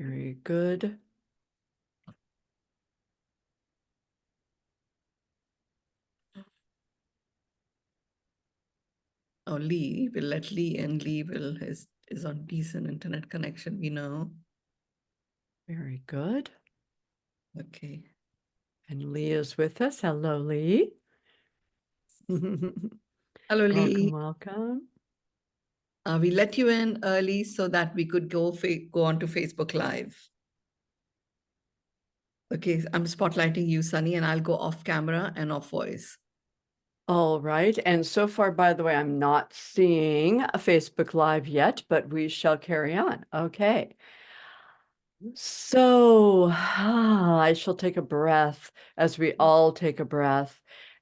Very good. Oh, Lee, we'll let Lee in. Lee is on decent internet connection, we know. Very good. Okay. And Lee is with us. Hello, Lee. Hello, Lee. Welcome, welcome. We let you in early so that we could go on to Facebook Live. Okay, I'm spotlighting you, Sunny, and I'll go off camera and off voice. All right. And so far, by the way, I'm not seeing a Facebook Live yet, but we shall carry on. Okay. So I shall take a breath as we all take a breath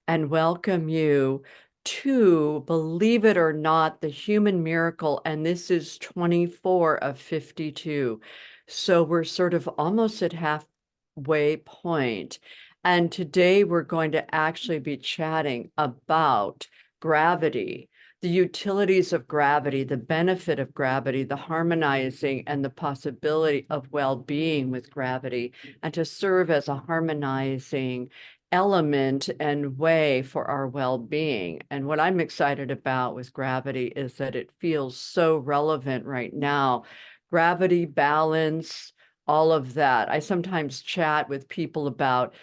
and welcome you to, believe it or not, the human miracle. And this is 24 of 52. So we're sort of almost at halfway point. And today we're going to actually be chatting about gravity, the utilities of gravity, the benefit of gravity, the harmonizing and the possibility of well-being with gravity, and to serve as a harmonizing element and way for our well-being. And what I'm excited about with gravity is that it feels so relevant right now. Gravity, balance, all of that. I sometimes chat with people about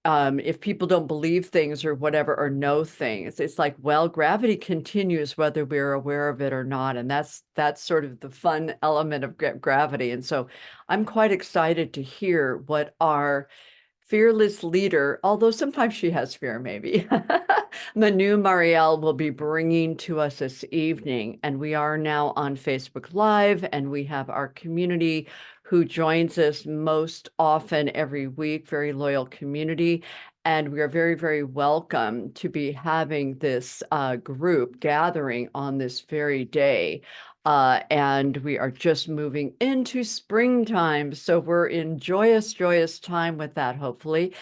if people don't believe things or whatever, or know things, it's like, well, gravity continues whether we're aware of it or not. And that's sort of the fun element of gravity. And so I'm quite excited to hear what our fearless leader, although sometimes she has fear, maybe, Mynoo Maryel will be bringing to us this evening. And we are now on Facebook Live, and we have our community who joins us most often every week, very loyal community. And we are very, very welcome to be having this group gathering on this very day. And we are just moving into springtime. So we're in joyous, joyous time with that, hopefully.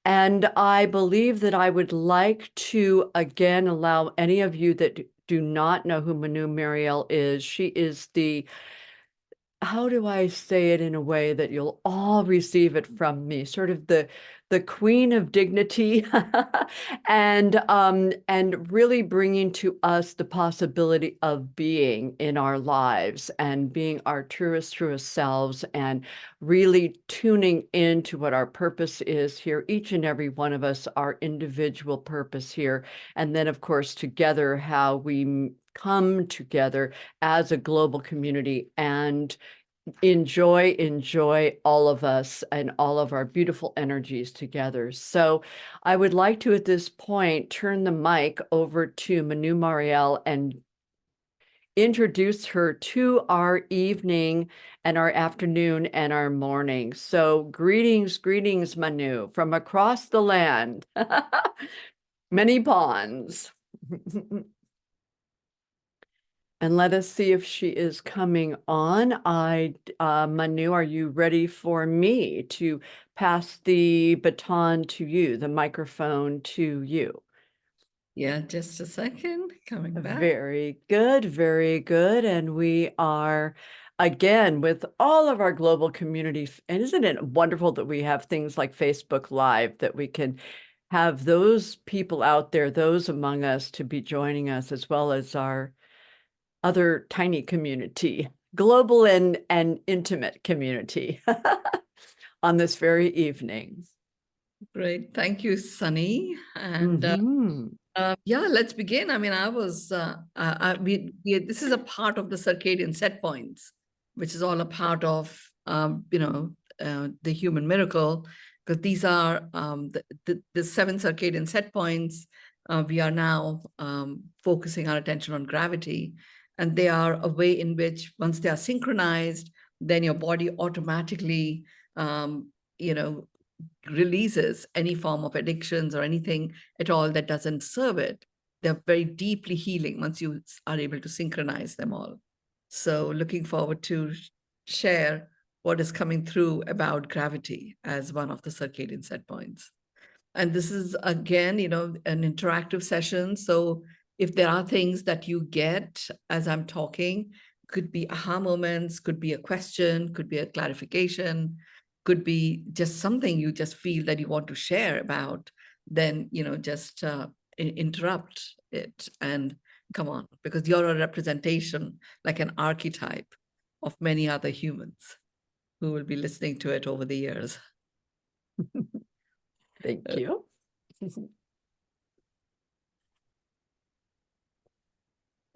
And I believe that I would like to, again, allow any of you that do not know who Mynoo Maryel is. She is the, how do I say it in a way that you'll all receive it from me, sort of the queen of dignity, and really bringing to us the possibility of being in our lives and being our truest selves, and really tuning into what our purpose is here, each and every one of us, our individual purpose here, and then of course together how we come together as a global community and enjoy all of us and all of our beautiful energies together. So I would like to, at this point, turn the mic over to Mynoo Maryel and introduce her to our evening and our afternoon and our morning. So greetings, Mynoo, from across the land. Many ponds. And let us see if she is coming on. Mynoo, are you ready for me to pass the baton to you, the microphone to you? Yeah, just a second. Coming back. Very good, very good. And we are, again, with all of our global community. And isn't it wonderful that we have things like Facebook Live, that we can have those people out there, those among us, to be joining us, as well as our other tiny community, global and intimate community on this very evening. Great. Thank you, Sunny. And yeah, let's begin. I mean, this is a part of the circadian set points, which is all a part of, the human miracle, because these are the 7 circadian set points. We are now focusing our attention on gravity, and they are a way in which, once they are synchronized, then your body automatically, you know, releases any form of addictions or anything at all that doesn't serve it. They're very deeply healing once you are able to synchronize them all. So looking forward to share what is coming through about gravity as one of the circadian set points. And this is, again, an interactive session. So if there are things that you get as I'm talking Could be aha moments, could be a question, could be a clarification, could be just something you just feel that you want to share about, then, just interrupt it and come on, because you're a representation, like an archetype of many other humans who will be listening to it over the years. Thank you.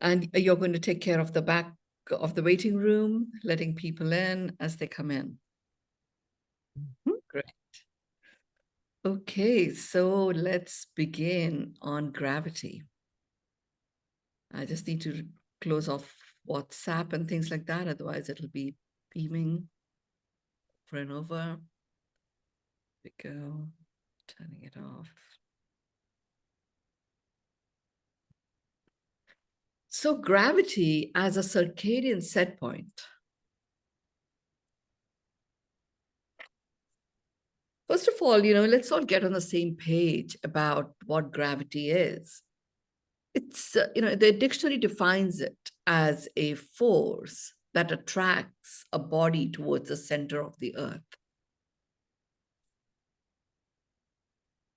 And you're going to take care of the back of the waiting room, letting people in as they come in. Great. Okay, so let's begin on gravity. I just need to close off WhatsApp and things like that. Otherwise, it'll be beaming over and over. We go, turning it off. So gravity as a circadian set point. First of all, let's all get on the same page about what gravity is. It's, the dictionary defines it as a force that attracts a body towards the center of the earth.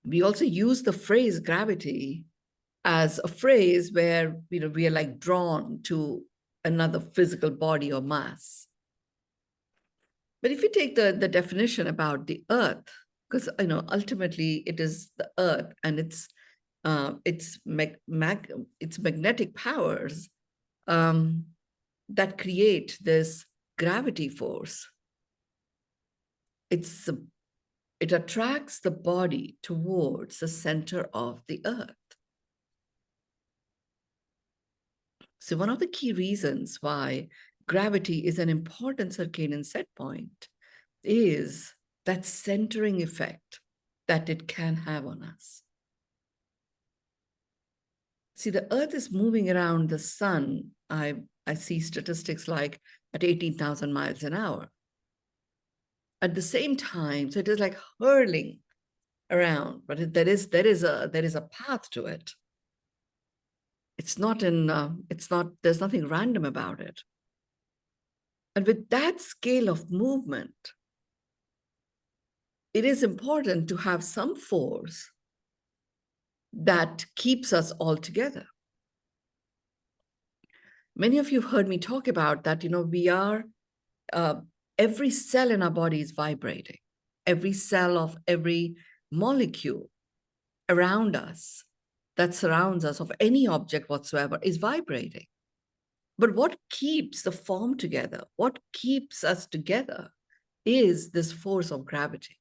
We also use the phrase gravity as a phrase where, we are like drawn to another physical body or mass. But if you take the definition about the earth, because, ultimately it is the earth and its magnetic powers that create this gravity force. It attracts the body towards the center of the earth. So one of the key reasons why gravity is an important circadian set point is that centering effect that it can have on us. See, the earth is moving around the sun. I see statistics like at 18,000 miles an hour. At the same time, so it is like hurling around, but there is a path to it. It's not there's nothing random about it. And with that scale of movement, it is important to have some force that keeps us all together. Many of you have heard me talk about that, we are, every cell in our body is vibrating. Every cell of every molecule around us that surrounds us, of any object whatsoever, is vibrating. But what keeps the form together, what keeps us together, is this force of gravity.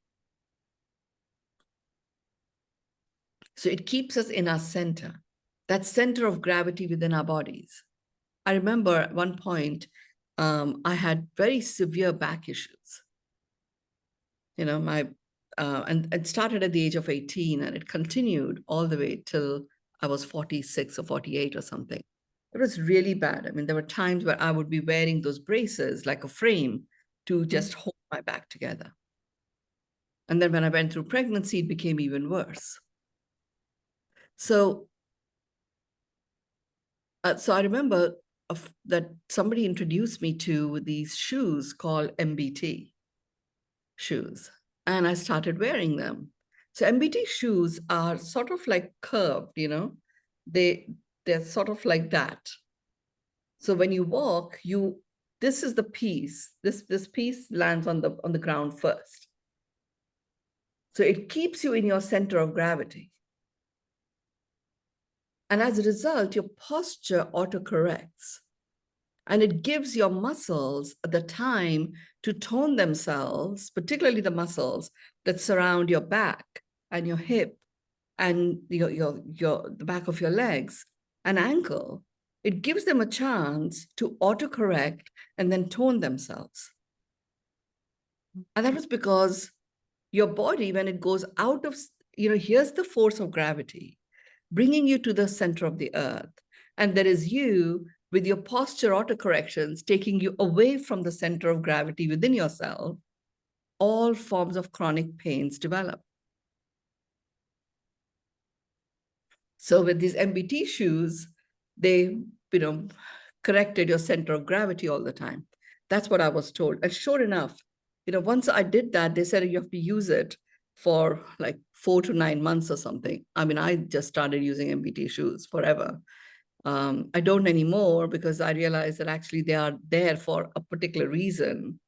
So it keeps us in our center, that center of gravity within our bodies. I remember at one point, I had very severe back issues. And it started at the age of 18 and it continued all the way till I was 46 or 48 or something. It was really bad. I mean, there were times where I would be wearing those braces like a frame to just hold my back together. And then when I went through pregnancy, it became even worse. So I remember that somebody introduced me to these shoes called MBT shoes, and I started wearing them. So MBT shoes are sort of like curved, they're sort of like that. So when you walk, this is the piece, this piece lands on the ground first. So it keeps you in your center of gravity. And as a result, your posture autocorrects. And it gives your muscles the time to tone themselves, particularly the muscles that surround your back and your hip and the back of your legs and ankle. It gives them a chance to autocorrect and then tone themselves. And that was because your body, when it goes out of, here's the force of gravity, bringing you to the center of the earth. And there is you with your posture autocorrections, taking you away from the center of gravity within yourself. All forms of chronic pains develop. So with these MBT shoes, they, corrected your center of gravity all the time. That's what I was told. And sure enough, once I did that, they said you have to use it for like 4 to 9 months or something. I mean, I just started using MBT shoes forever. I don't anymore because I realized that actually they are there for a particular reason.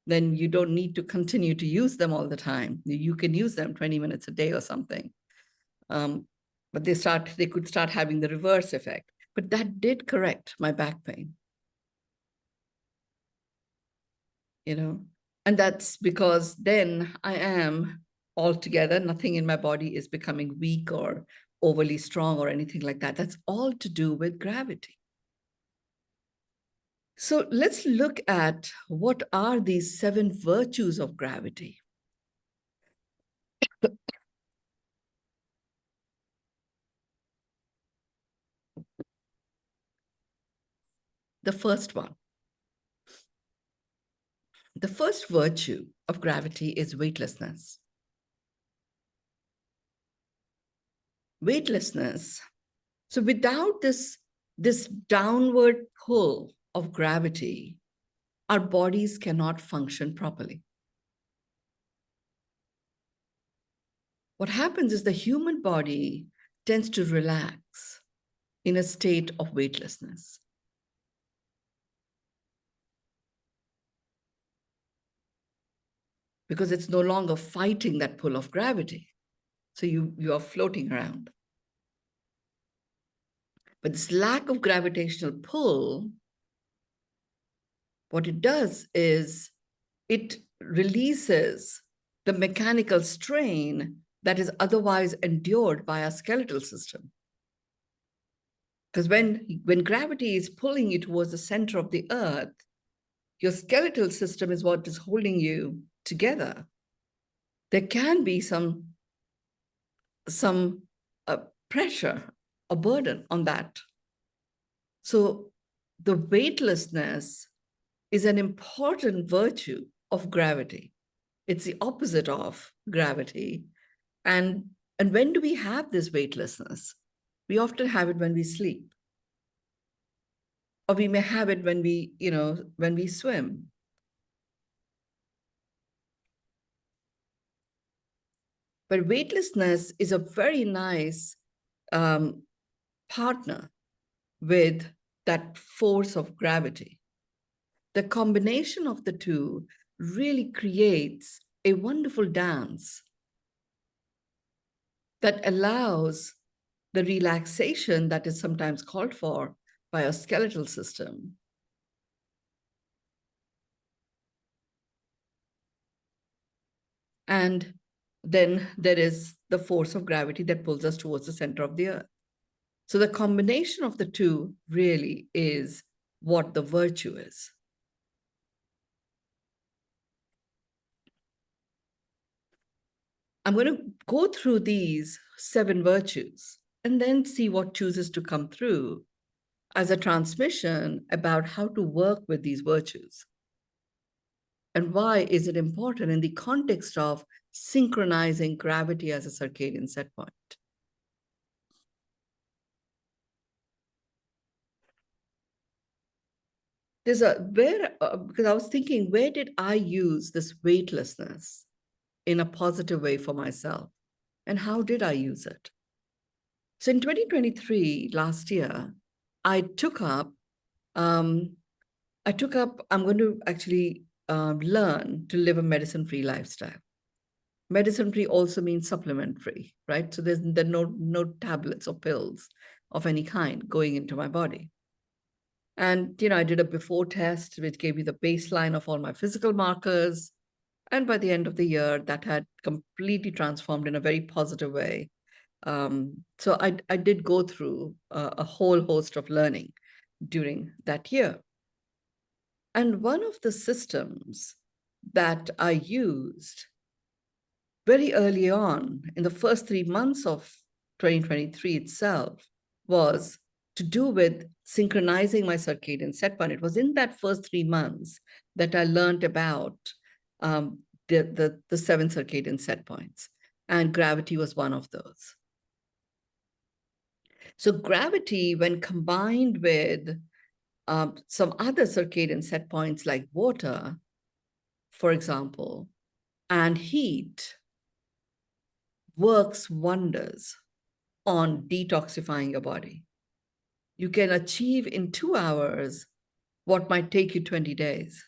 Then you don't need to continue to use them all the time. You can use them 20 minutes a day or something. But they could start having the reverse effect. But that did correct my back pain. And that's because then I am altogether, nothing in my body is becoming weak or overly strong or anything like that. That's all to do with gravity. So let's look at what are these 7 virtues of gravity. The first one. The first virtue of gravity is weightlessness. Weightlessness. So without this downward pull of gravity, our bodies cannot function properly. What happens is the human body tends to relax in a state of weightlessness. Because it's no longer fighting that pull of gravity. So you are floating around. But this lack of gravitational pull, what it does is it releases the mechanical strain that is otherwise endured by our skeletal system. Because when gravity is pulling you towards the center of the earth, your skeletal system is what is holding you together. There can be some pressure, a burden on that. So the weightlessness is an important virtue of gravity. It's the opposite of gravity. And when do we have this weightlessness? We often have it when we sleep. Or we may have it when we swim. But weightlessness is a very nice partner with that force of gravity. The combination of the two really creates a wonderful dance that allows the relaxation that is sometimes called for by our skeletal system. And then there is the force of gravity that pulls us towards the center of the earth. So the combination of the two really is what the virtue is. I'm going to go through these 7 virtues and then see what chooses to come through as a transmission about how to work with these virtues. And why is it important in the context of synchronizing gravity as a circadian set point? Because I was thinking, where did I use this weightlessness in a positive way for myself? And how did I use it? So in 2023, last year, I'm going to actually learn to live a medicine-free lifestyle. Medicine-free also means supplement-free, right? So there's no tablets or pills of any kind going into my body. And, I did a before test, which gave me the baseline of all my physical markers. And by the end of the year, that had completely transformed in a very positive way. So I did go through a whole host of learning during that year. And one of the systems that I used very early on in the first 3 months of 2023 itself was to do with synchronizing my circadian set point. It was in that first 3 months that I learned about the 7 circadian set points, and gravity was one of those. So gravity, when combined with some other circadian set points like water, for example, and heat works wonders on detoxifying your body. You can achieve in 2 hours what might take you 20 days.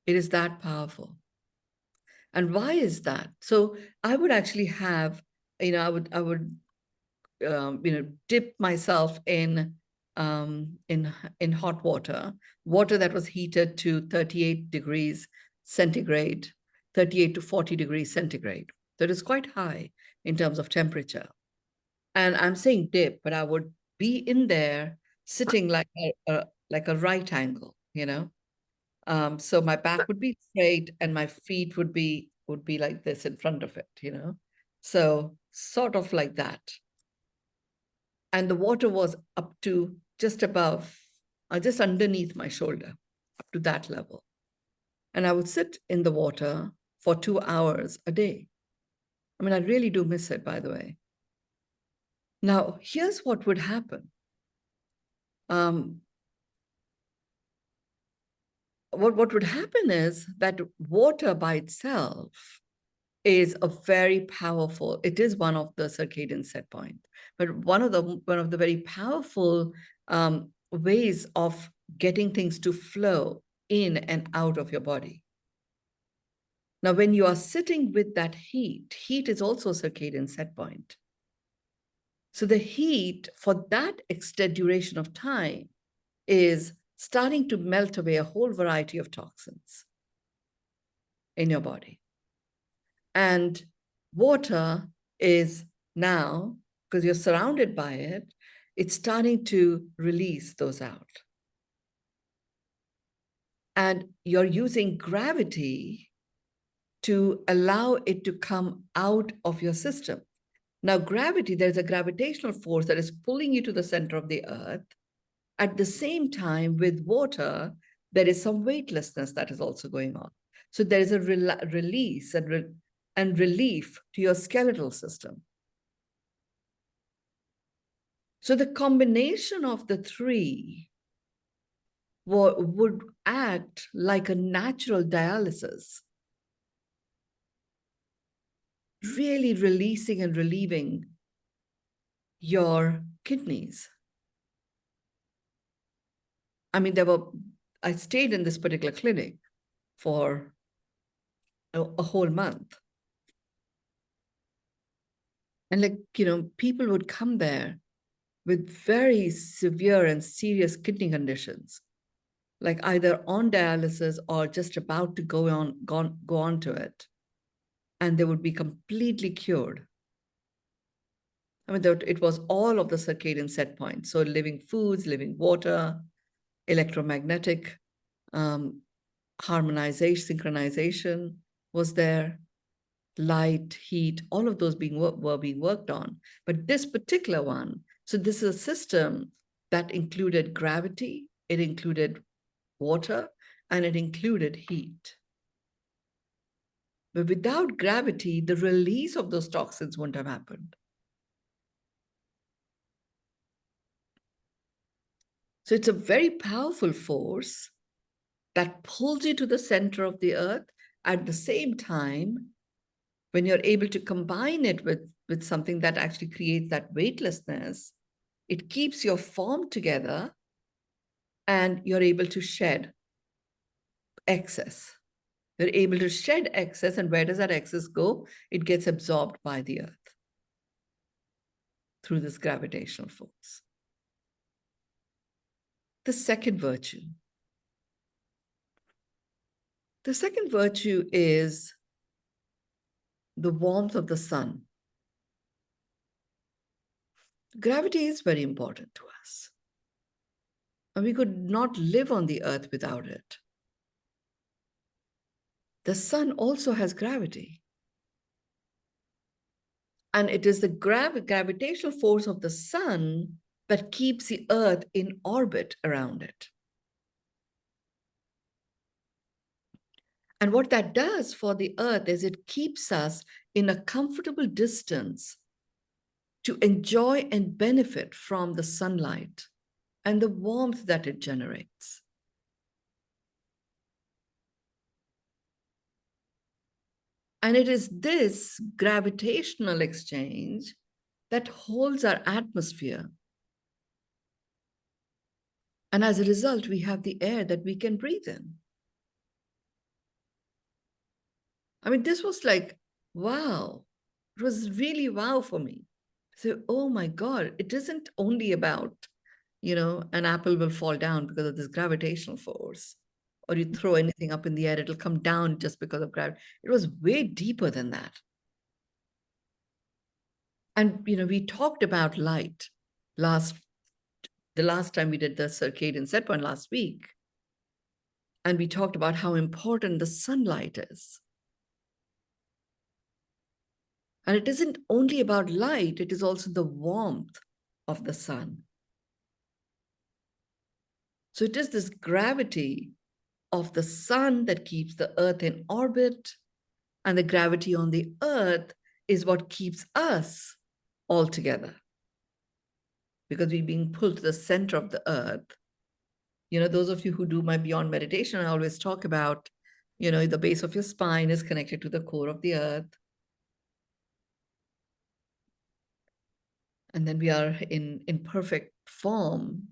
It is that powerful. And why is that? So I would actually have, I would dip myself in hot water that was heated to 38 degrees centigrade, 38 to 40 degrees centigrade. So it is quite high in terms of temperature. And I'm saying dip, but I would be in there sitting like a right angle, so my back would be straight and my feet would be like this in front of it, so sort of like that. And the water was up to just above, just underneath my shoulder, up to that level. And I would sit in the water for 2 hours a day. I mean, I really do miss it, by the way. Now, here's what would happen. What would happen is that water by itself is a very powerful, it is one of the circadian set points, but one of the very powerful ways of getting things to flow in and out of your body. Now, when you are sitting with that heat is also a circadian set point. So the heat for that extended duration of time is starting to melt away a whole variety of toxins in your body. And water is now, because you're surrounded by it, it's starting to release those out. And you're using gravity to allow it to come out of your system. Now, gravity, there's a gravitational force that is pulling you to the center of the earth. At the same time, with water, there is some weightlessness that is also going on. So there is a release and relief to your skeletal system. So the combination of the three would act like a natural dialysis, really releasing and relieving your kidneys. I mean, I stayed in this particular clinic for a whole month. And people would come there with very severe and serious kidney conditions, like either on dialysis or just about to go on to it. And they would be completely cured. I mean, it was all of the circadian set points. So living foods, living water, electromagnetic harmonization, synchronization was there, light, heat, all of those were being worked on. But this particular one, so this is a system that included gravity, it included water, and it included heat. But without gravity, the release of those toxins wouldn't have happened. So it's a very powerful force that pulls you to the center of the earth. At the same time, when you're able to combine it with something that actually creates that weightlessness, it keeps your form together and you're able to shed excess. You're able to shed excess, and where does that excess go? It gets absorbed by the earth through this gravitational force. The second virtue. The second virtue is the warmth of the sun. Gravity is very important to us. And we could not live on the earth without it. The sun also has gravity. And it is the gravitational force of the sun that keeps the earth in orbit around it. And what that does for the earth is it keeps us in a comfortable distance to enjoy and benefit from the sunlight and the warmth that it generates. And it is this gravitational exchange that holds our atmosphere. And as a result, we have the air that we can breathe in. I mean, this was like, wow. It was really wow for me. So, oh my God, it isn't only about, an apple will fall down because of this gravitational force, or you throw anything up in the air, it'll come down just because of gravity. It was way deeper than that. And, we talked about light the last time we did the circadian set point last week. And we talked about how important the sunlight is. And it isn't only about light, it is also the warmth of the sun. So it is this gravity of the sun that keeps the earth in orbit, and the gravity on the earth is what keeps us all together. Because we're being pulled to the center of the earth. Those of you who do my Beyond meditation, I always talk about, the base of your spine is connected to the core of the earth. And then we are in perfect form.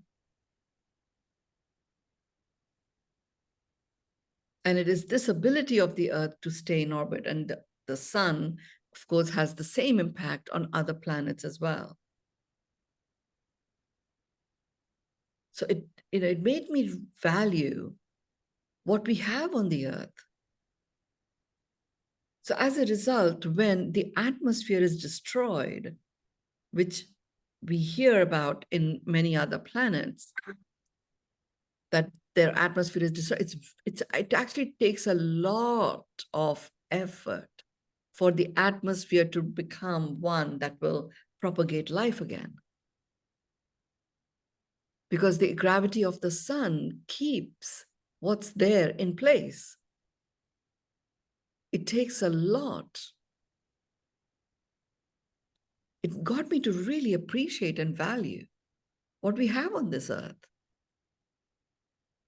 And it is this ability of the earth to stay in orbit. And the sun, of course, has the same impact on other planets as well. So it made me value what we have on the earth. So as a result, when the atmosphere is destroyed, which we hear about in many other planets, that their atmosphere is destroyed, it actually takes a lot of effort for the atmosphere to become one that will propagate life again. Because the gravity of the sun keeps what's there in place. It takes a lot. It got me to really appreciate and value what we have on this earth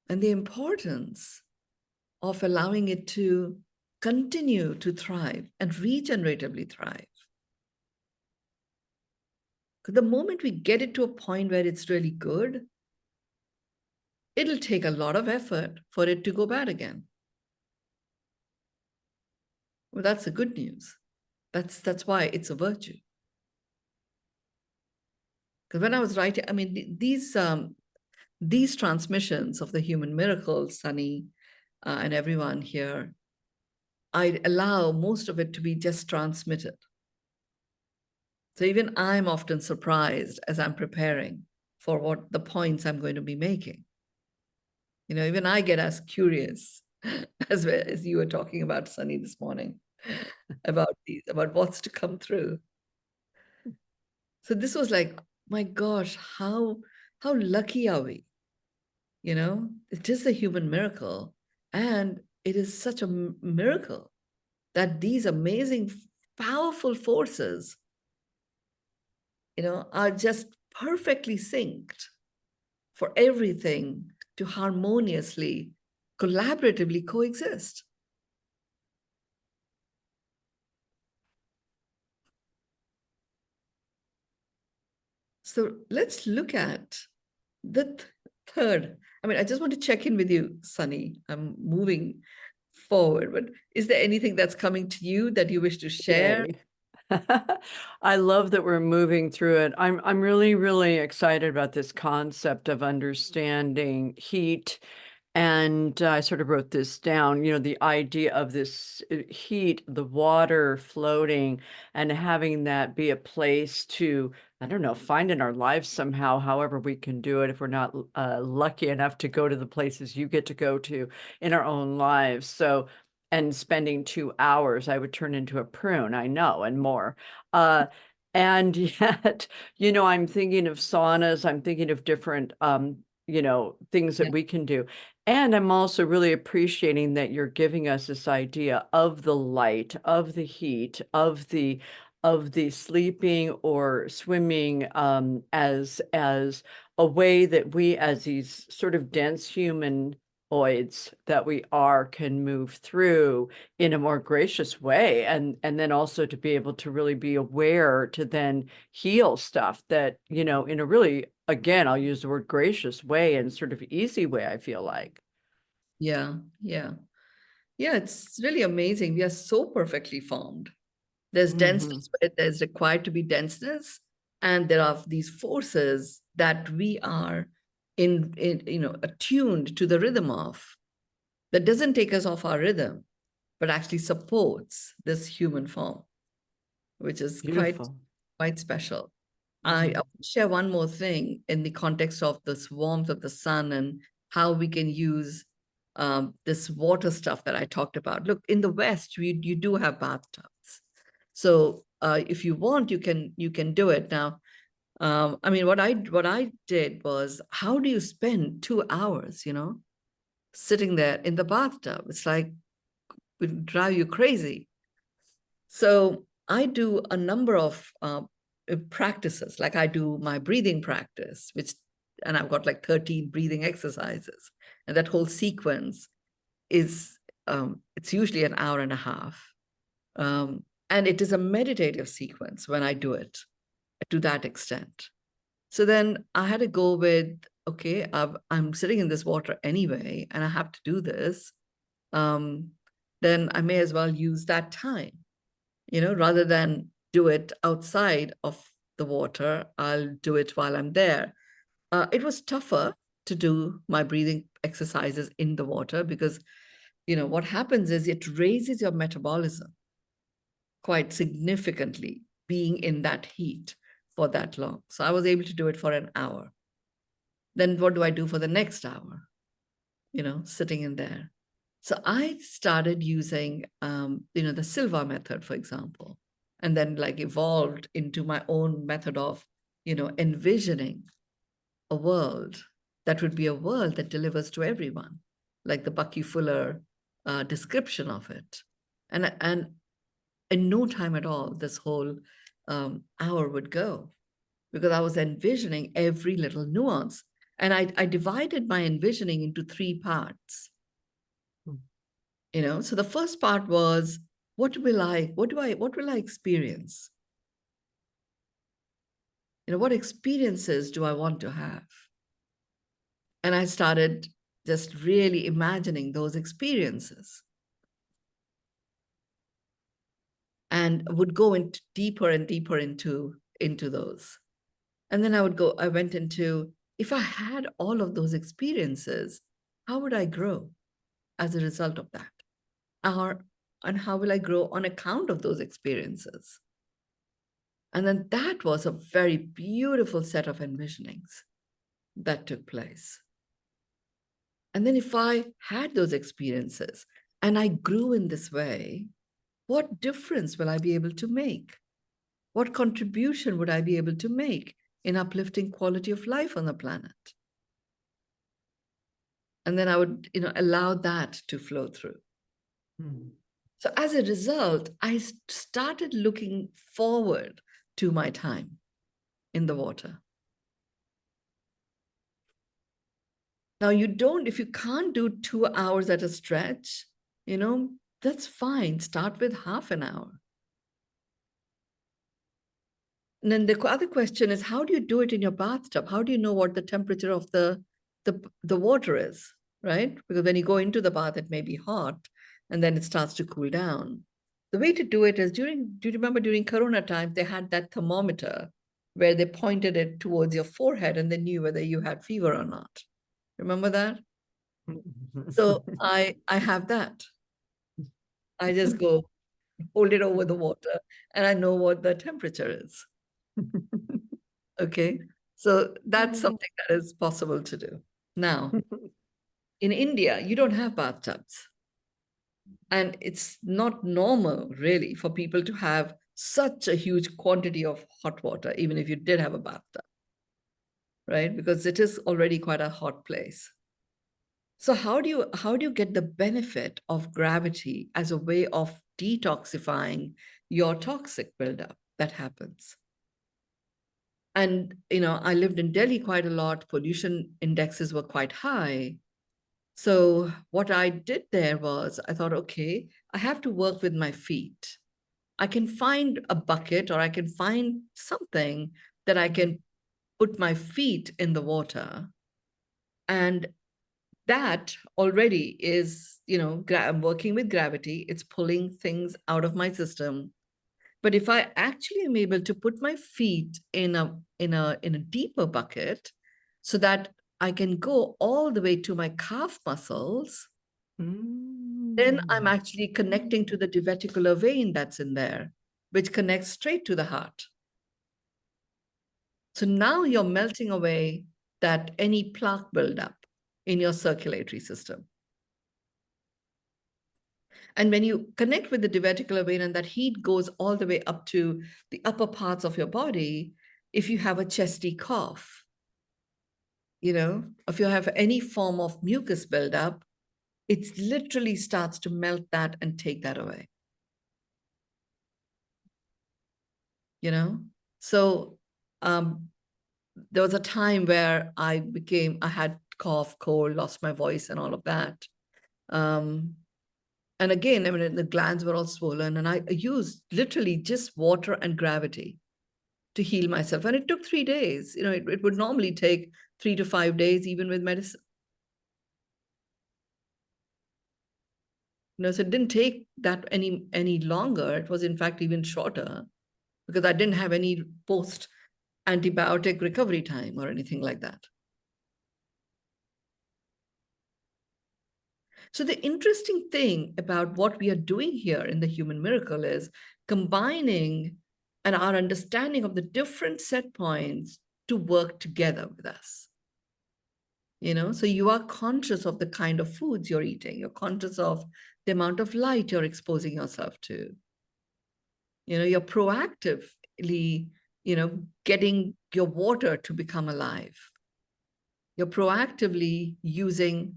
and the importance of allowing it to continue to thrive and regeneratively thrive. Because the moment we get it to a point where it's really good, it'll take a lot of effort for it to go bad again. Well, that's the good news. That's why it's a virtue. Because when I was writing, I mean, these transmissions of the human miracle, Sunny, and everyone here, I allow most of it to be just transmitted. So even I'm often surprised as I'm preparing for what the points I'm going to be making. Even I get as curious as you were talking about, Sunny, this morning, about what's to come through. So this was like, my gosh, how lucky are we? It's just a human miracle. And it is such a miracle that these amazing, powerful forces, are just perfectly synced for everything to harmoniously, collaboratively coexist. So let's look at the third. I mean, I just want to check in with you, Sunny. I'm moving forward, but is there anything that's coming to you that you wish to share? Yay. I love that we're moving through it. I'm really, really excited about this concept of understanding heat. And I sort of wrote this down, the idea of this heat, the water floating, and having that be a place to, I don't know, find in our lives somehow, however we can do it if we're not lucky enough to go to the places you get to go to in our own lives. So, and spending 2 hours, I would turn into a prune, I know, and more. And yet, I'm thinking of saunas, I'm thinking of different, things that Yeah. we can do. And I'm also really appreciating that you're giving us this idea of the light, of the heat, of the sleeping or swimming as a way that we, as these sort of dense humanoids that we are, can move through in a more gracious way, and then also to be able to really be aware to then heal stuff that, you know, in a really, again, I'll use the word gracious way and sort of easy way, I feel like. Yeah, yeah. Yeah, it's really amazing. We are so perfectly formed. There's Hmm. denseness, but there's required to be denseness, and there are these forces that we are in attuned to the rhythm of, that doesn't take us off our rhythm, but actually supports this human form, which is Beautiful. quite special. I Hmm. want to share one more thing in the context of this warmth of the sun and how we can use this water stuff that I talked about. Look, in the West, you do have bathtubs, so if you want, you can do it now. I mean, what I did was, how do you spend 2 hours, sitting there in the bathtub? It's like, it would drive you crazy. So I do a number of practices, like I do my breathing practice, and I've got like 13 breathing exercises. And that whole sequence is, it's usually an hour and a half. Um, and it is a meditative sequence when I do it to that extent. So then I had to go with, okay, I'm sitting in this water anyway, and I have to do this. Um, then I may as well use that time, rather than do it outside of the water. I'll do it while I'm there. It was tougher to do my breathing exercises in the water because, what happens is it raises your metabolism quite significantly being in that heat for that long. So I was able to do it for an hour. Then what do I do for the next hour? Sitting in there. So I started using, the Silva method, for example, and then like evolved into my own method of, envisioning a world that would be a world that delivers to everyone, like the Bucky Fuller description of it. And in no time at all, this whole hour would go, because I was envisioning every little nuance. And I divided my envisioning into 3 parts. So the first part was, what will I experience? What experiences do I want to have? And I started just really imagining those experiences, and would go into deeper and deeper into those. And then I went into, if I had all of those experiences, how would I grow as a result of that? Or, and how will I grow on account of those experiences? And then that was a very beautiful set of envisionings that took place. And then if I had those experiences and I grew in this way, what difference will I be able to make? What contribution would I be able to make in uplifting quality of life on the planet? And then I would, allow that to flow through. Hmm. So as a result, I started looking forward to my time in the water. Now, if you can't do 2 hours at a stretch, that's fine. Start with half an hour. And then the other question is, how do you do it in your bathtub? How do you know what the temperature of the water is, right? Because when you go into the bath, it may be hot, and then it starts to cool down. The way to do it is, do you remember during Corona time, they had that thermometer where they pointed it towards your forehead and they knew whether you had fever or not. Remember that? So I have that. I just go hold it over the water and I know what the temperature is. Okay. So that's something that is possible to do. Now, in India, you don't have bathtubs. And it's not normal, really, for people to have such a huge quantity of hot water, even if you did have a bathtub, right? Because it is already quite a hot place. So how do you get the benefit of gravity as a way of detoxifying your toxic buildup that happens? And, I lived in Delhi quite a lot. Pollution indexes were quite high. So what I did there was I thought, okay, I have to work with my feet. I can find a bucket or I can find something that I can put my feet in the water. And that already is, I'm working with gravity. It's pulling things out of my system. But if I actually am able to put my feet in a deeper bucket so that I can go all the way to my calf muscles, then I'm Mm. actually connecting to the diverticular vein that's in there, which connects straight to the heart. So now you're melting away that any plaque buildup in your circulatory system. And when you connect with the diverticular vein and that heat goes all the way up to the upper parts of your body, if you have a chesty cough, if you have any form of mucus buildup, it literally starts to melt that and take that away. So there was a time where I had cough, cold, lost my voice and all of that. And again, I mean, the glands were all swollen and I used literally just water and gravity to heal myself. And it took 3 days. It would normally take 3 to 5 days, even with medicine. So it didn't take that any longer. It was in fact even shorter because I didn't have any post antibiotic recovery time or anything like that. So the interesting thing about what we are doing here in the human miracle is combining and our understanding of the different set points to work together with us. So you are conscious of the kind of foods you're eating. You're conscious of the amount of light you're exposing yourself to. You're proactively, getting your water to become alive. You're proactively using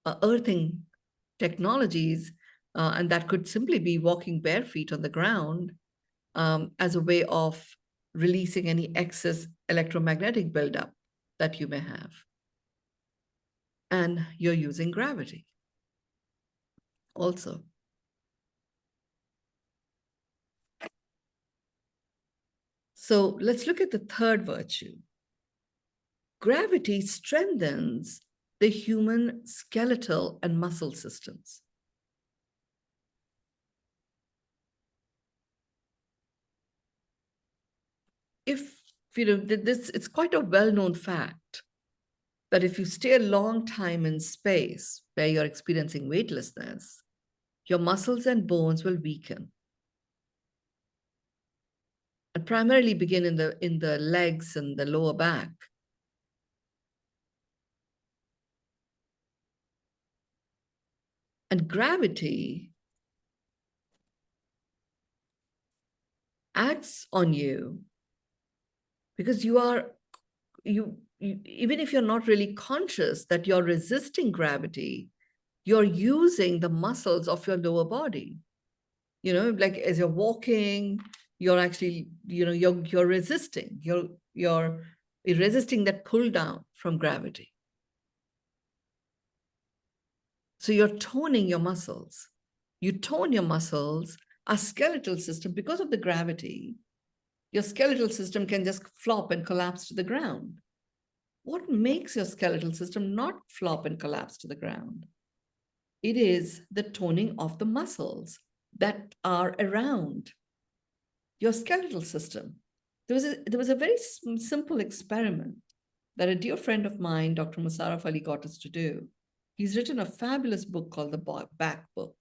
earthing technologies, and that could simply be walking bare feet on the ground as a way of releasing any excess electromagnetic buildup that you may have. And you're using gravity also. So let's look at the third virtue. Gravity strengthens the human skeletal and muscle systems. It's quite a well-known fact that if you stay a long time in space where you're experiencing weightlessness, your muscles and bones will weaken and primarily begin in the legs and the lower back. And gravity acts on you because even if you're not really conscious that you're resisting gravity, you're using the muscles of your lower body. Like as you're walking, you're actually, you're resisting. You're resisting that pull down from gravity. So you're toning your muscles. You tone your muscles, our skeletal system, because of the gravity, your skeletal system can just flop and collapse to the ground. What makes your skeletal system not flop and collapse to the ground? It is the toning of the muscles that are around your skeletal system. There was a very simple experiment that a dear friend of mine, Dr. Musarraf Ali, got us to do. He's written a fabulous book called The Back Book,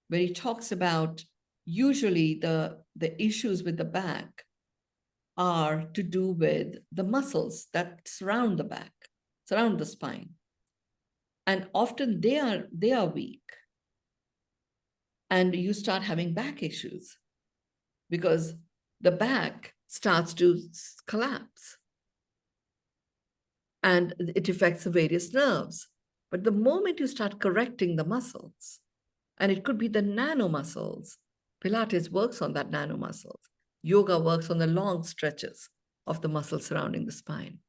where he talks about usually the issues with the back are to do with the muscles that surround the back, surround the spine. And often they are weak. And you start having back issues because the back starts to collapse. And it affects the various nerves. But the moment you start correcting the muscles, and it could be the nanomuscles, Pilates works on that nanomuscles, yoga works on the long stretches of the muscles surrounding the spine.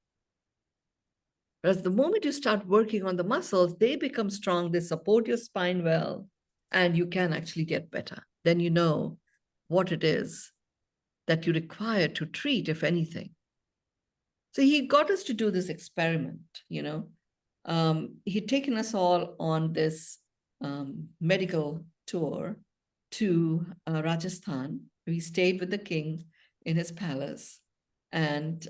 Whereas the moment you start working on the muscles, they become strong, they support your spine well, and you can actually get better. Then you know what it is that you require to treat, if anything. So he got us to do this experiment, He'd taken us all on this medical tour to Rajasthan. We stayed with the king in his palace. And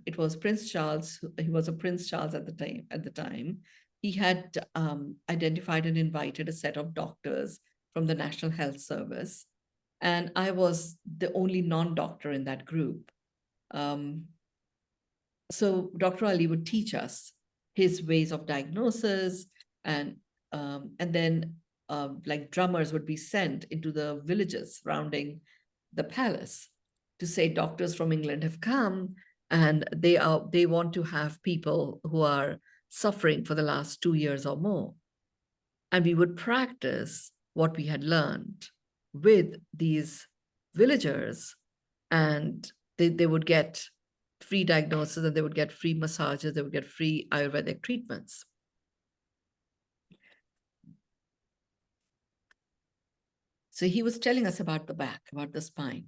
it was Prince Charles. He was a Prince Charles at the time. He had identified and invited a set of doctors from the National Health Service. And I was the only non-doctor in that group. So Dr. Ali would teach us his ways of diagnosis, and then like drummers would be sent into the villages surrounding the palace to say doctors from England have come, and they want to have people who are suffering for the last 2 years or more. And we would practice what we had learned with these villagers, and they would get free diagnosis, and they would get free massages, they would get free Ayurvedic treatments. So he was telling us about the back, about the spine.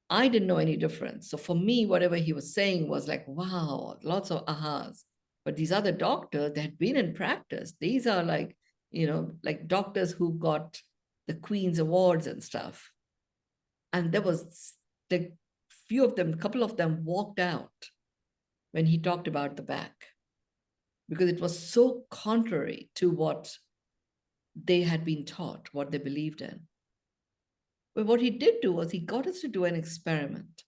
I didn't know any difference. So for me, whatever he was saying was like, wow, lots of ahas. But these other doctors, they had been in practice. These are like, like doctors who got the Queen's Awards and stuff. And there was the few of them, a couple of them walked out when he talked about the back, because it was so contrary to what they had been taught, what they believed in. But what he did do was he got us to do an experiment.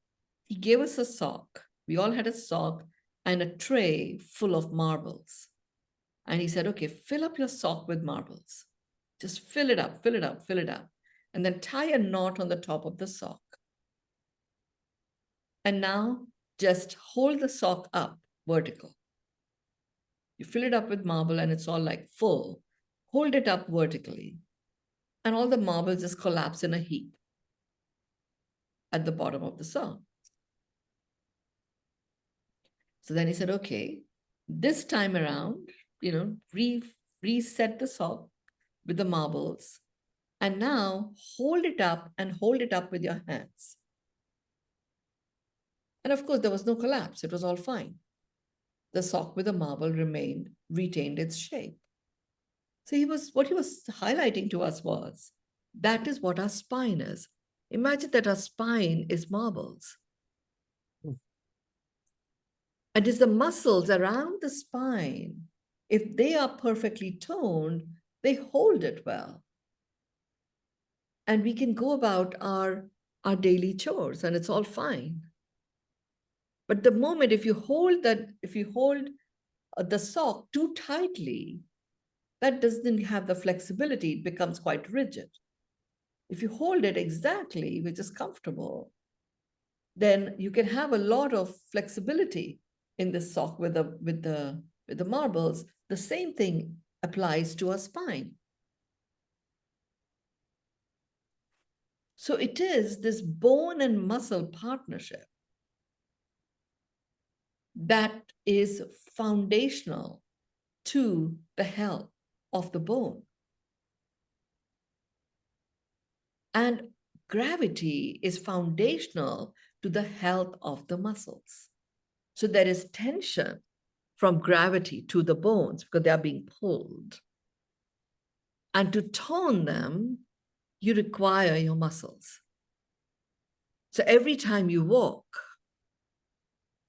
He gave us a sock. We all had a sock and a tray full of marbles. And he said, okay, fill up your sock with marbles. Just fill it up, fill it up, fill it up. And then tie a knot on the top of the sock. And now just hold the sock up vertical. You fill it up with marble and it's all like full. Hold it up vertically. And all the marbles just collapse in a heap at the bottom of the sock. So then he said, okay, this time around, reset the sock with the marbles. And now hold it up and hold it up with your hands. And of course, there was no collapse. It was all fine. The sock with the marble retained its shape. So what he was highlighting to us was, that is what our spine is. Imagine that our spine is marbles. And it's the muscles around the spine. If they are perfectly toned, they hold it well. And we can go about our daily chores and it's all fine. But the moment if you hold the sock too tightly, that doesn't have the flexibility, it becomes quite rigid. If you hold it exactly, which is comfortable, then you can have a lot of flexibility in the sock with the marbles. The same thing applies to our spine. So it is this bone and muscle partnership that is foundational to the health of the bone. And gravity is foundational to the health of the muscles. So there is tension from gravity to the bones because they are being pulled. And to tone them, you require your muscles. So every time you walk,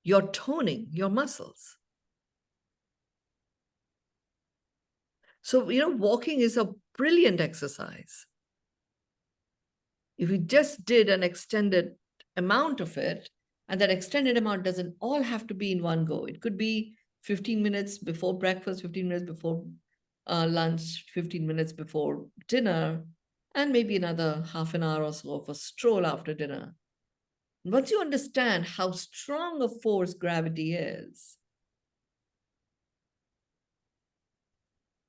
you're toning your muscles. So, walking is a brilliant exercise. If you just did an extended amount of it, and that extended amount doesn't all have to be in one go. It could be 15 minutes before breakfast, 15 minutes before lunch, 15 minutes before dinner, and maybe another half an hour or so of a stroll after dinner. Once you understand how strong a force gravity is,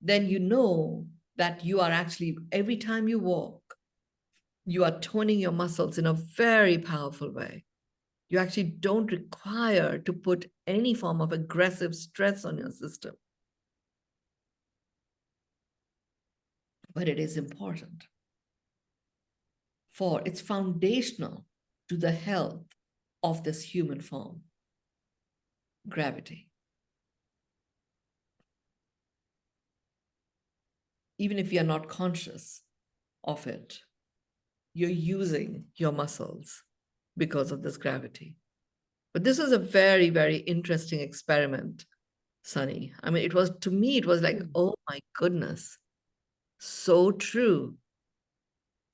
then you know that you are actually, every time you walk, you are toning your muscles in a very powerful way. You actually don't require to put any form of aggressive stress on your system. But it is important, for it's foundational to the health of this human form, gravity. Even if you're not conscious of it, you're using your muscles because of this gravity. But this is a very, very interesting experiment, Sunny. I mean, it was, to me, it was like, oh my goodness, so true.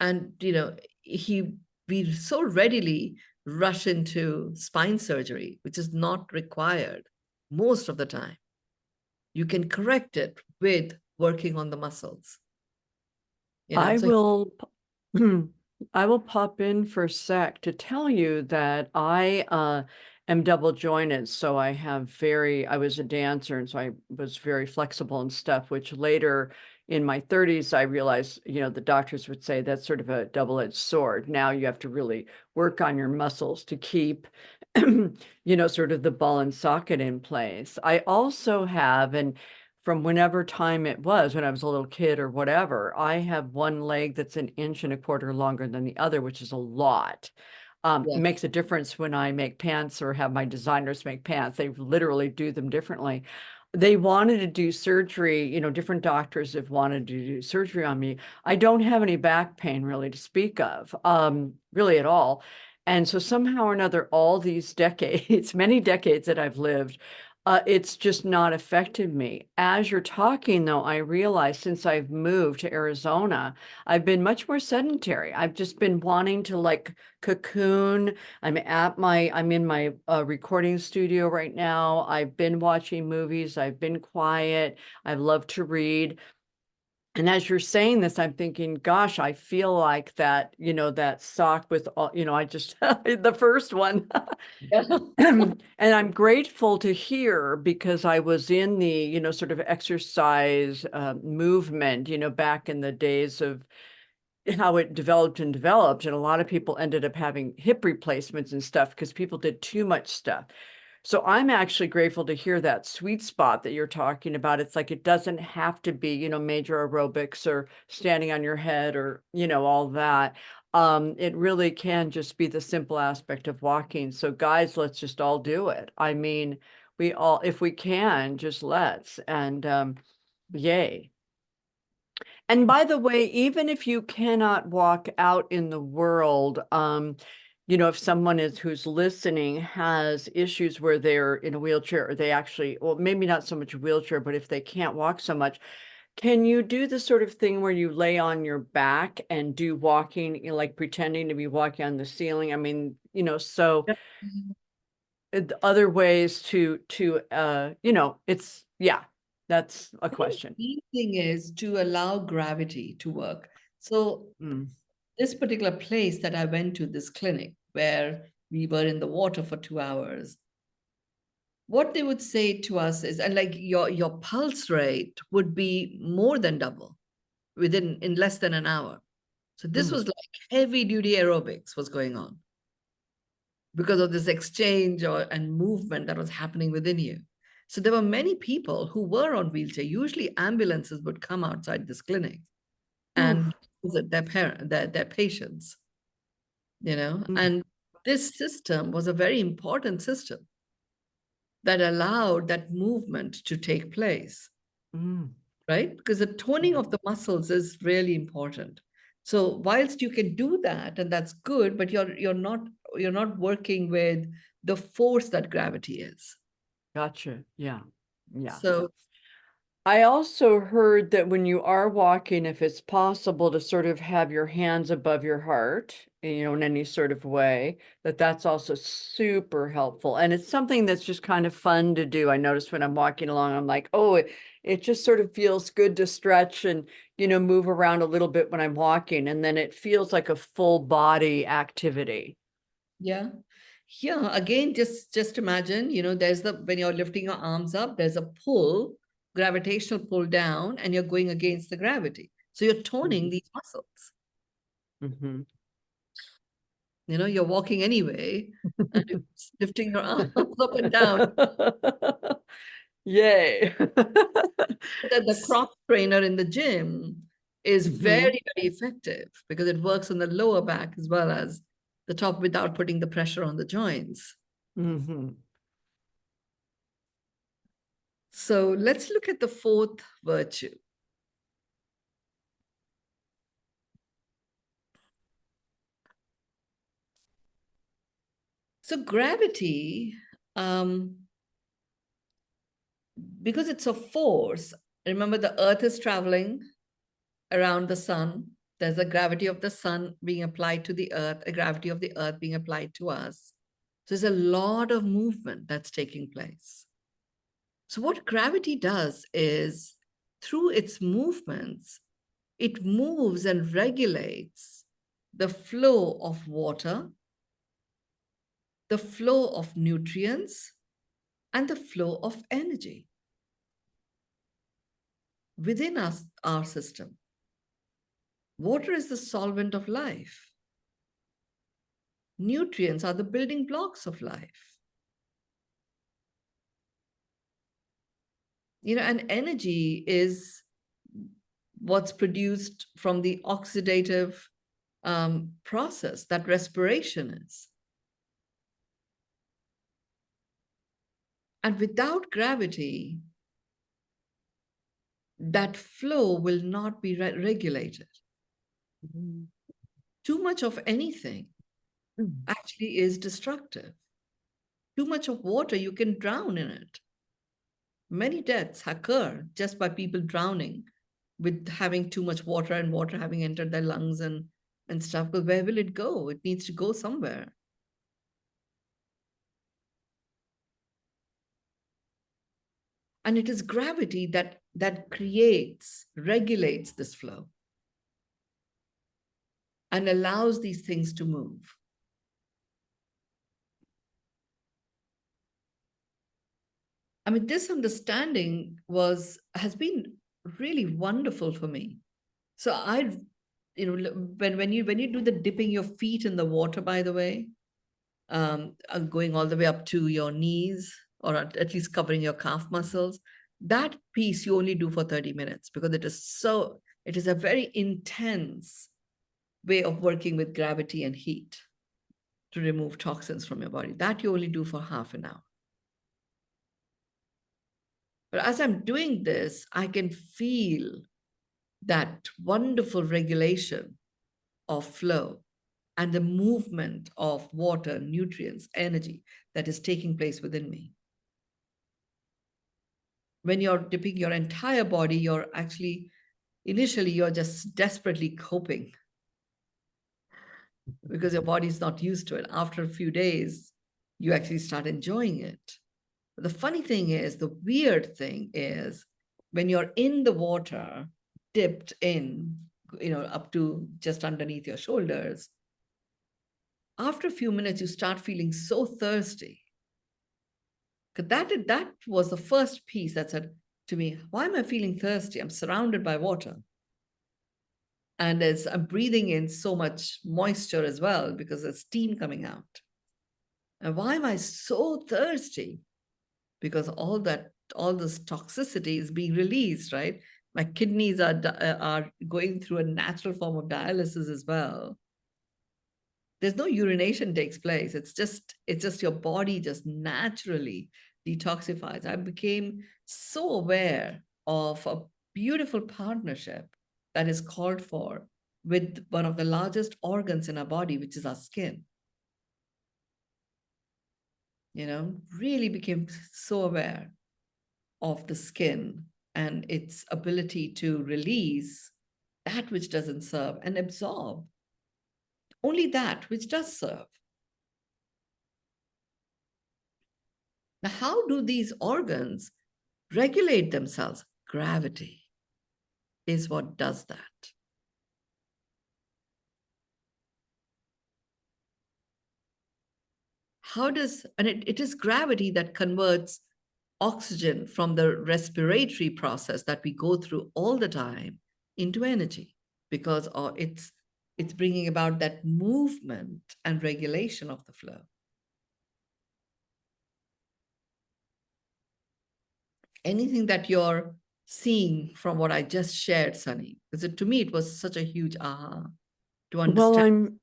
And, we so readily rush into spine surgery, which is not required most of the time. You can correct it with working on the muscles. I So will I will pop in for a sec to tell you that I am double jointed. So I was a dancer, and so I was very flexible and stuff, which later in my 30s, I realized, the doctors would say that's sort of a double-edged sword. Now you have to really work on your muscles to keep, sort of the ball and socket in place. I also have, and from whenever time it was, when I was a little kid or whatever, I have one leg that's 1.25 inches longer than the other, which is a lot. It yeah, makes a difference when I make pants or have my designers make pants. They literally do them differently. They wanted to do surgery, different doctors have wanted to do surgery on me. I don't have any back pain really to speak of, really at all. And so somehow or another, all these decades, many decades that I've lived, it's just not affected me. As you're talking, though, I realize since I've moved to Arizona, I've been much more sedentary. I've just been wanting to like cocoon. I'm in my recording studio right now. I've been watching movies. I've been quiet. I love to read. And as you're saying this, I'm thinking, gosh, I feel like that, that sock with all, I just, the first one. yeah. And I'm grateful to hear, because I was in the, sort of exercise movement, back in the days of how it developed and developed. And a lot of people ended up having hip replacements and stuff because people did too much stuff. So I'm actually grateful to hear that sweet spot that you're talking about. It's like it doesn't have to be, major aerobics or standing on your head or, all that. It really can just be the simple aspect of walking. So guys, let's just all do it. I mean, we all, if we can, just let's. And yay. And by the way, even if you cannot walk out in the world, if someone who's listening has issues where they're in a wheelchair, or they actually, well, maybe not so much a wheelchair, but if they can't walk so much, can you do the sort of thing where you lay on your back and do walking, like pretending to be walking on the ceiling? I mean, so other ways it's, yeah, that's a I think question. the main thing is to allow gravity to work. So Mm. this particular place that I went to, this clinic where we were in the water for 2 hours, what they would say to us is, and like your pulse rate would be more than double in less than an hour. So this Mm. was like heavy duty aerobics was going on because of this exchange and movement that was happening within you. So there were many people who were on wheelchair. Usually ambulances would come outside this clinic and Oof. visit their patients, Mm. and this system was a very important system that allowed that movement to take place, Mm. right? Because the toning of the muscles is really important. So whilst you can do that, and that's good, but you're not working with the force that gravity is. Gotcha. Yeah. Yeah. So I also heard that when you are walking, if it's possible to sort of have your hands above your heart, in any sort of way, that's also super helpful. And it's something that's just kind of fun to do. I notice when I'm walking along, I'm like, oh, it just sort of feels good to stretch and, move around a little bit when I'm walking. And then it feels like a full body activity. yeah. Yeah, again, just imagine, there's when you're lifting your arms up, there's a pull, gravitational pull down, and you're going against the gravity. So you're toning Mhm. these muscles. Mhm. You're walking anyway, and you're lifting your arms up and down. Yay. That the cross trainer in the gym is very, Mhm. very effective because it works on the lower back as well as the top without putting the pressure on the joints. Mhm. So let's look at the fourth virtue. So gravity, because it's a force, remember the earth is traveling around the sun. There's a gravity of the sun being applied to the earth, a gravity of the earth being applied to us. So there's a lot of movement that's taking place. So what gravity does is, through its movements, it moves and regulates the flow of water, the flow of nutrients, and the flow of energy within us, our system. Water is the solvent of life. Nutrients are the building blocks of life. And energy is what's produced from the oxidative process that respiration is. And without gravity, that flow will not be regulated. Mhm. Too much of anything Mhm. actually is destructive. Too much of water, you can drown in it. Many deaths occur just by people drowning with having too much water and water having entered their lungs and stuff. But where will it go? It needs to go somewhere. And it is gravity that creates, regulates this flow and allows these things to move. I mean, this understanding has been really wonderful for me. So when you do the dipping your feet in the water, by the way, going all the way up to your knees, or at least covering your calf muscles, that piece you only do for 30 minutes because it is a very intense way of working with gravity and heat to remove toxins from your body. That you only do for half an hour. But as I'm doing this, I can feel that wonderful regulation of flow and the movement of water, nutrients, energy that is taking place within me. When you're dipping your entire body, initially, you're just desperately coping because your body's not used to it. After a few days, you actually start enjoying it. But the funny thing is, the weird thing is, when you're in the water, dipped in, up to just underneath your shoulders, after a few minutes, you start feeling so thirsty. Because that was the first piece that said to me, why am I feeling thirsty? I'm surrounded by water. And as I'm breathing in so much moisture as well, because there's steam coming out. And why am I so thirsty? Because all this toxicity is being released, right? My kidneys are going through a natural form of dialysis as well. There's no urination takes place. It's just your body just naturally detoxifies. I became so aware of a beautiful partnership that is called for with one of the largest organs in our body, which is our skin. Really became so aware of the skin and its ability to release that which doesn't serve and absorb only that which does serve. Now, how do these organs regulate themselves? Gravity is what does that. It is gravity that converts oxygen from the respiratory process that we go through all the time into energy, because It's bringing about that movement and regulation of the flow. Anything that you're seeing from what I just shared, Sunny? Because to me, it was such a huge aha to Well, understand.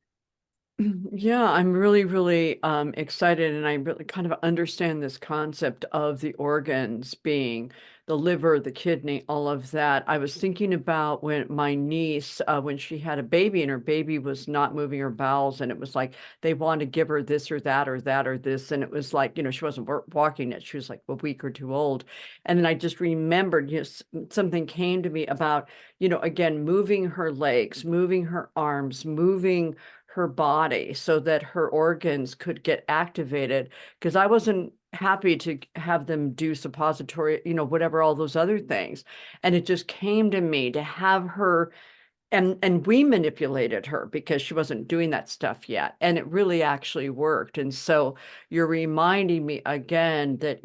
yeah, I'm really, really excited, and I really kind of understand this concept of the organs being the liver, the kidney, all of that. I was thinking about when my niece, when she had a baby and her baby was not moving her bowels, and it was like they wanted to give her this or that or that or this, and it was like, she wasn't walking yet. She was like a week or two old. And then I just remembered, something came to me about, again, moving her legs, moving her arms, moving her body so that her organs could get activated, because I wasn't happy to have them do suppository, whatever, all those other things. And it just came to me to have her, and we manipulated her because she wasn't doing that stuff yet, and it really actually worked. And so you're reminding me again that,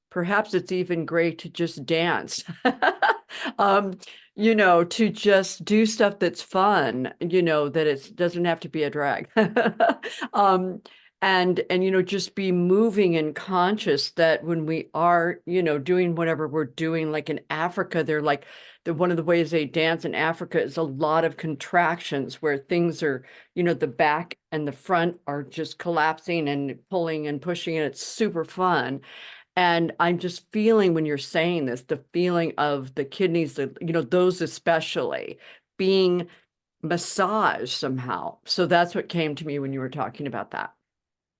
perhaps it's even great to just dance. um to just do stuff that's fun, that it doesn't have to be a drag. um and just be moving and conscious that when we are, doing whatever we're doing, like in Africa, they're like, one of the ways they dance in Africa is a lot of contractions where things are, the back and the front are just collapsing and pulling and pushing, and it's super fun. And I'm just feeling, when you're saying this, the feeling of the kidneys, those especially being massaged somehow. So that's what came to me when you were talking about that.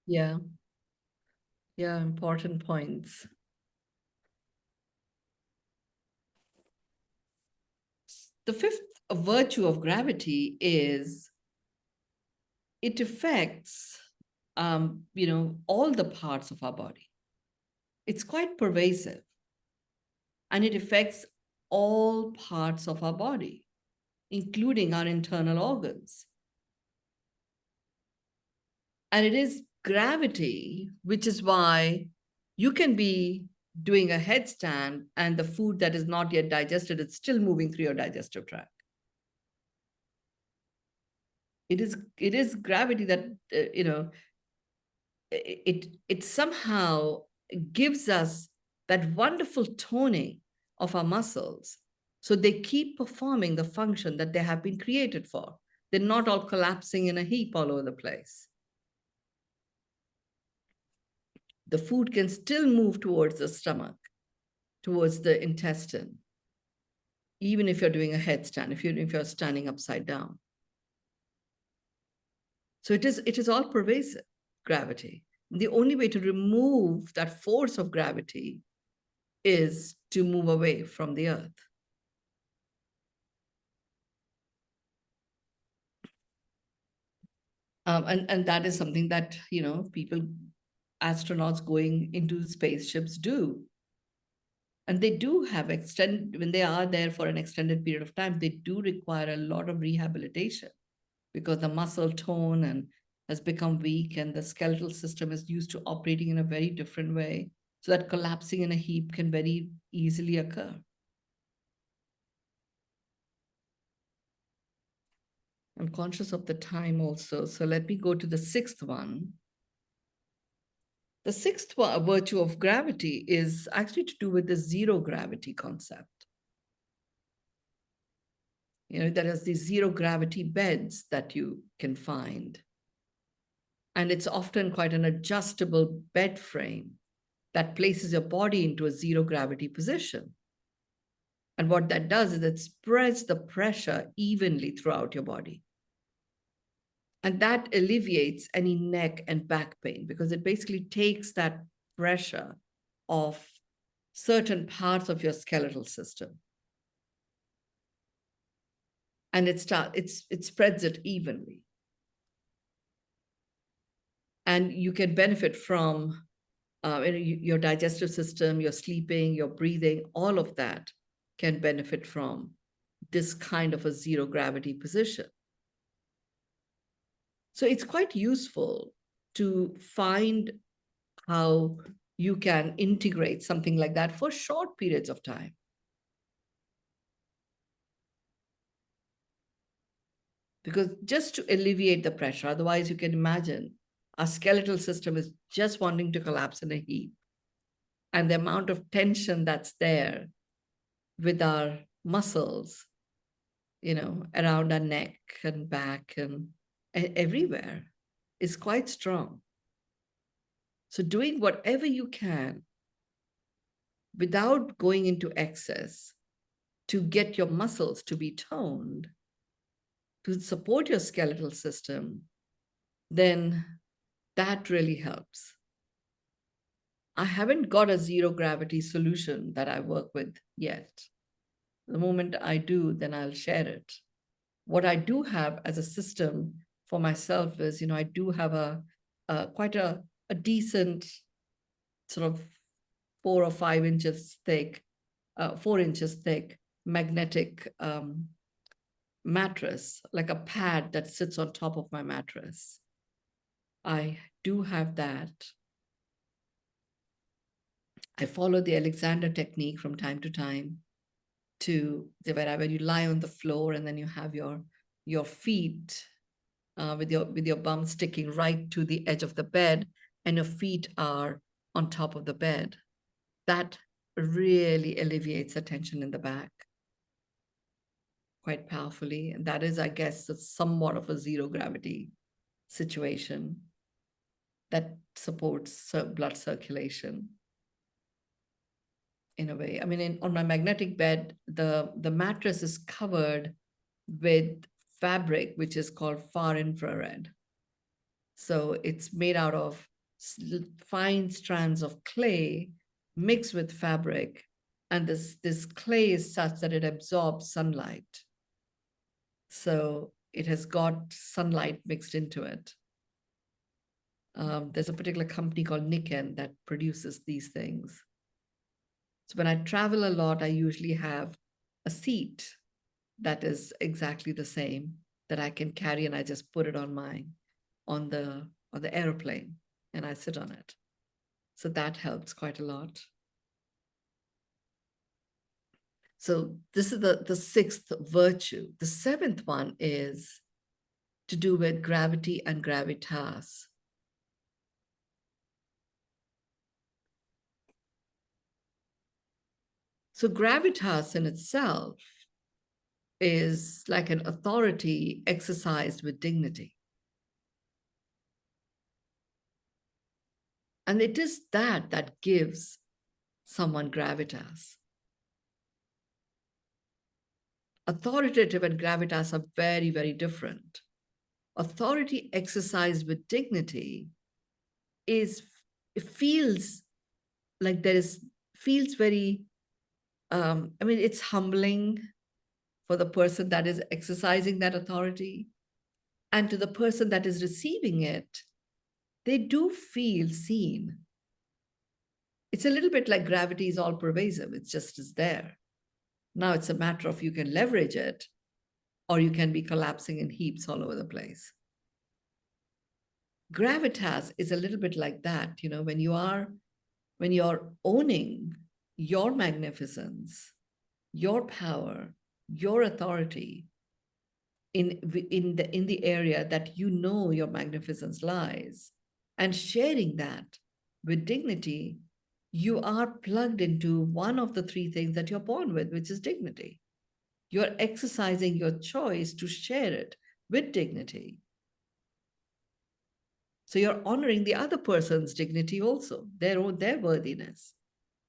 Yeah, yeah, important points. The fifth virtue of gravity is it affects, all the parts of our body. It's quite pervasive, and it affects all parts of our body, including our internal organs. And it is gravity, which is why you can be doing a headstand and the food that is not yet digested, it's still moving through your digestive tract. It is gravity that, it somehow gives us that wonderful toning of our muscles, so they keep performing the function that they have been created for. They're not all collapsing in a heap all over the place. The food can still move towards the stomach, towards the intestine, even if you're doing a headstand, if you're standing upside down. So it is all pervasive, gravity. The only way to remove that force of gravity is to move away from the earth. And that is something that, people, astronauts going into spaceships do. And they do have when they are there for an extended period of time, they do require a lot of rehabilitation, because the muscle tone and has become weak, and the skeletal system is used to operating in a very different way. So that collapsing in a heap can very easily occur. I'm conscious of the time also, so let me go to the sixth one. The sixth virtue of gravity is actually to do with the zero gravity concept. There is these zero gravity beds that you can find. And it's often quite an adjustable bed frame that places your body into a zero gravity position. And what that does is it spreads the pressure evenly throughout your body. And that alleviates any neck and back pain, because it basically takes that pressure off certain parts of your skeletal system. And it spreads it evenly. And you can benefit from your digestive system, your sleeping, your breathing, all of that can benefit from this kind of a zero gravity position. So it's quite useful to find how you can integrate something like that for short periods of time. because just to alleviate the pressure, otherwise you can imagine our skeletal system is just wanting to collapse in a heap. And the amount of tension that's there with our muscles, around our neck and back and everywhere is quite strong. So doing whatever you can without going into excess to get your muscles to be toned, to support your skeletal system, then that really helps. I haven't got a zero gravity solution that I work with yet. The moment I do, then I'll share it. What I do have as a system for myself is, I do have quite a decent sort of 4 or 5 inches thick, 4 inches thick magnetic mattress, like a pad that sits on top of my mattress. I do have that. I follow the Alexander technique from time to time to where you lie on the floor and then you have your feet with your bum sticking right to the edge of the bed and your feet are on top of the bed. That really alleviates the tension in the back quite powerfully. And that is, I guess, somewhat of a zero gravity situation that supports blood circulation in a way. I mean, on my magnetic bed, the mattress is covered with fabric, which is called far infrared. So it's made out of fine strands of clay mixed with fabric. And this clay is such that it absorbs sunlight. So it has got sunlight mixed into it. There's a particular company called Nikken that produces these things. So when I travel a lot, I usually have a seat that is exactly the same that I can carry, and I just put it on the airplane and I sit on it. So that helps quite a lot. So this is the sixth virtue. The seventh one is to do with gravity and gravitas. So gravitas in itself is like an authority exercised with dignity. And it is that gives someone gravitas. Authoritative and gravitas are very, very different. Authority exercised with dignity it feels like feels very, it's humbling for the person that is exercising that authority. And to the person that is receiving it, they do feel seen. It's a little bit like gravity is all pervasive. It's just is there. Now it's a matter of you can leverage it or you can be collapsing in heaps all over the place. Gravitas is a little bit like that, when you're owning your magnificence, your power, your authority in the area that your magnificence lies, and sharing that with dignity, you are plugged into one of the three things that you're born with, which is dignity. You're exercising your choice to share it with dignity. So you're honoring the other person's dignity also, their worthiness.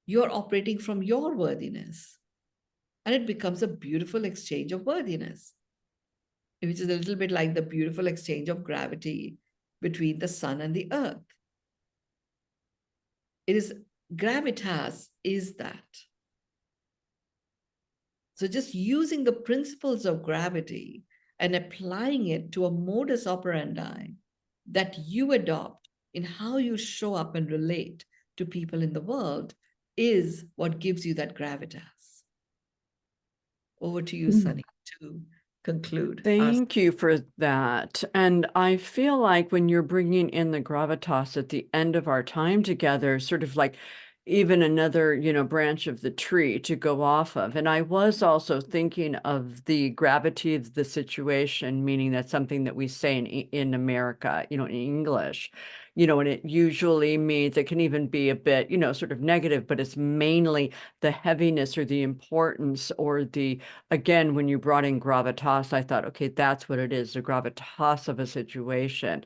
You're operating from your worthiness. And it becomes a beautiful exchange of worthiness, which is a little bit like the beautiful exchange of gravity between the sun and the earth. Gravitas is that. So just using the principles of gravity and applying it to a modus operandi that you adopt in how you show up and relate to people in the world is what gives you that gravitas. Over to you, Sunny, to conclude. Thank you for that. And I feel like when you're bringing in the gravitas at the end of our time together, sort of like even another, branch of the tree to go off of. And I was also thinking of the gravity of the situation, meaning that's something that we say in America, in English, and it usually means it can even be a bit, sort of negative, but it's mainly the heaviness or the importance or again, when you brought in gravitas, I thought, okay, that's what it is, the gravitas of a situation.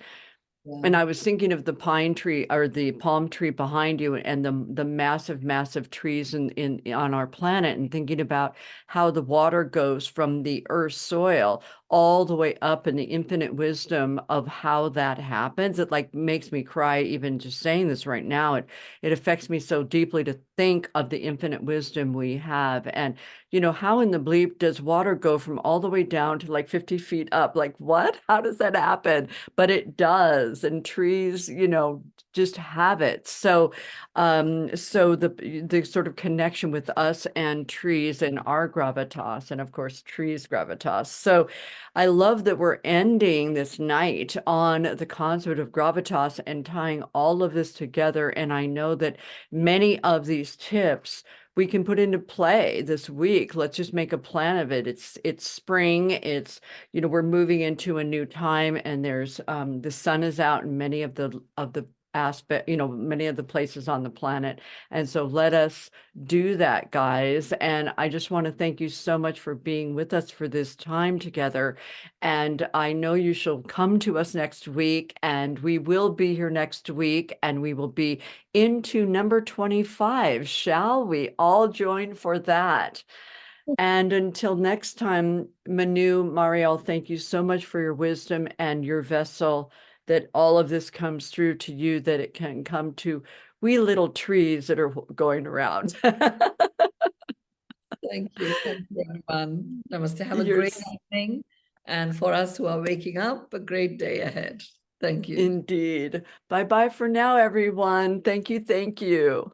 Yeah. And I was thinking of the pine tree or the palm tree behind you and the massive, massive trees in on our planet, and thinking about how the water goes from the earth's soil all the way up, and the infinite wisdom of how that happens. It like makes me cry even just saying this right now. It affects me so deeply to think of the infinite wisdom we have. And how in the bleep does water go from all the way down to like 50 feet up? Like what? How does that happen? But it does, and trees, just have it. So the sort of connection with us and trees and our gravitas, and of course trees gravitas. So I love that we're ending this night on the concept of gravitas and tying all of this together. And I know that many of these tips we can put into play this week. Let's just make a plan of it. It's spring. We're moving into a new time, and there's the sun is out in many of the aspect, many of the places on the planet. And so let us do that, guys. And I just want to thank you so much for being with us for this time together. And I know you shall come to us next week, and we will be here next week, and we will be into number 25. Shall we all join for that? And until next time, Mynoo Maryel, thank you so much for your wisdom and your vessel, that all of this comes through to you, that it can come to we little trees that are going around. Thank you. Thank you, everyone. Namaste. Have a You're great evening. And for us who are waking up, a great day ahead. Thank you. indeed. Bye bye for now, everyone. Thank you. Thank you.